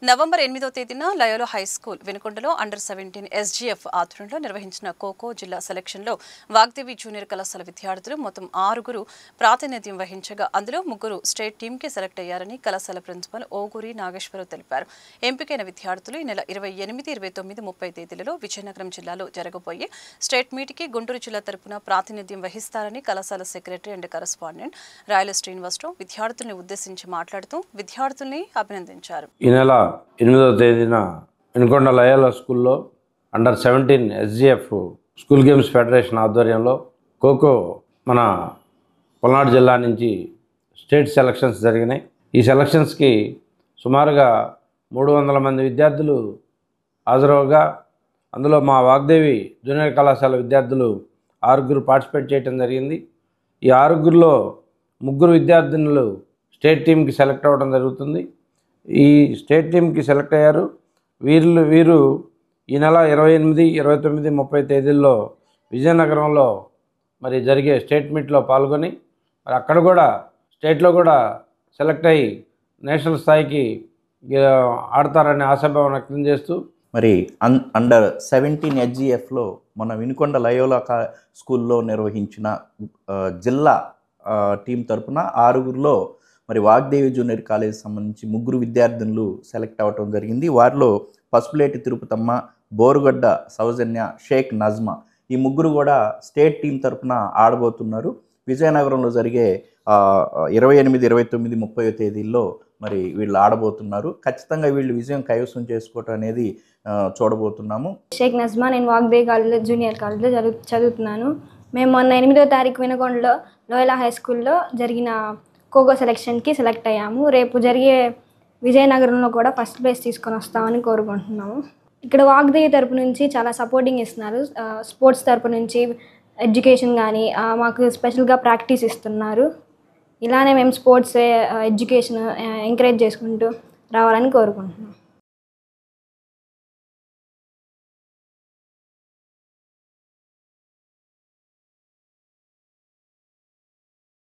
November 8వ తేదీన Loyola high school వినుకొండలో అండర్-17 SGF ఆధ్వర్యంలో నిర్వహించిన ఖోఖో జిల్లా సెలక్షన్లో వాగ్దేవి జూనియర్ కళాశాల విద్యార్థులు మొత్తం 6 ప్రాతినిధ్యం వహించగా అందులో 3 స్టేట్ టీంకి సెలెక్ట్ అయ్యారని కళాశాల ప్రిన్సిపల్ ఓగూరి నాగేశ్వరరావు తెలిపారు. ఎంపికైన విద్యార్థులు ఈ నెల 28, 29, 30 తేదీలలో విజయనగరం జిల్లాలో జరగబోయే స్టేట్ మీట్కి గుంటూరు జిల్లా తరపున ప్రాతినిధ్యం వహిస్తారని కళాశాల సెక్రటరీ అండ్ కరెస్పాండెంట్ రాయల శ్రీనివాసరావు విద్యార్థుల్ని ఉద్దేశించి మాట్లాడుతూ విద్యార్థుల్ని అభినందించారు. 8వ తేదీన వినుకొండ లయోలా స్కూల్లో అండర్-17 SGF స్కూల్ గేమ్స్ ఫెడరేషన్ ఆధ్వర్యంలో ఖోఖో మన పల్నాడు జిల్లా నుంచి స్టేట్ సెలక్షన్స్ జరిగినాయి. ఈ సెలక్షన్స్కి సుమారుగా 300 మంది విద్యార్థులు హాజరవగా అందులో మా వాగ్దేవి జూనియర్ కళాశాల విద్యార్థులు 6 పార్టిసిపేట్ చేయడం జరిగింది. ఈ 6లో 3 విద్యార్థినులు స్టేట్ టీంకి సెలెక్ట్ అవ్వడం జరుగుతుంది. ఈ స్టేట్ టీంకి సెలెక్ట్ అయ్యారు. వీరు ఈ నెల 28, 29, 30 తేదీల్లో విజయనగరంలో మరి జరిగే స్టేట్ మీట్లో పాల్గొని మరి అక్కడ కూడా స్టేట్లో కూడా సెలెక్ట్ అయ్యి నేషనల్ స్థాయికి ఆడతారని ఆశాభావం వ్యక్తం చేస్తూ మరి అండర్-17 SGFలో మన వినుకొండ లయోలా స్కూల్లో నిర్వహించిన జిల్లా టీం తరపున 6లో మరి వాగ్దేవి జూనియర్ కాలేజ్ సంబంధించి 3 విద్యార్థినులు సెలెక్ట్ అవ్వటం జరిగింది. వారిలో పసుపులేటి తిరుపతమ్మ, బోరుగడ్డ సౌజన్య, షేక్ నజ్మా ఈ 3 కూడా స్టేట్ టీం తరపున ఆడబోతున్నారు. విజయనగరంలో జరిగే 28, 29, 30 తేదీల్లో మరి వీళ్ళు ఆడబోతున్నారు. ఖచ్చితంగా వీళ్ళు విజయం కైవసం చేసుకోవటం అనేది చూడబోతున్నాము. షేక్ నజ్మా, నేను వాగ్దేవి కాలేజ్ జూనియర్ కాలేజ్లో చదువుతున్నాను. మేము మొన్న 8వ తారీఖు వినుకొండలో లోయలా హై స్కూల్లో జరిగిన ఖోఖో సెలక్షన్కి సెలెక్ట్ అయ్యాము. రేపు జరిగే విజయనగరంలో కూడా ఫస్ట్ ప్లేస్ తీసుకొని వస్తామని కోరుకుంటున్నాము. ఇక్కడ వాగ్దేవి తరపు నుంచి చాలా సపోర్టింగ్ ఇస్తున్నారు. స్పోర్ట్స్ తరపు నుంచి ఎడ్యుకేషన్ కానీ మాకు స్పెషల్గా ప్రాక్టీస్ ఇస్తున్నారు. ఇలానే మేము స్పోర్ట్స్ ఎడ్యుకేషన్ ఎంకరేజ్ చేసుకుంటూ రావాలని కోరుకుంటున్నాం.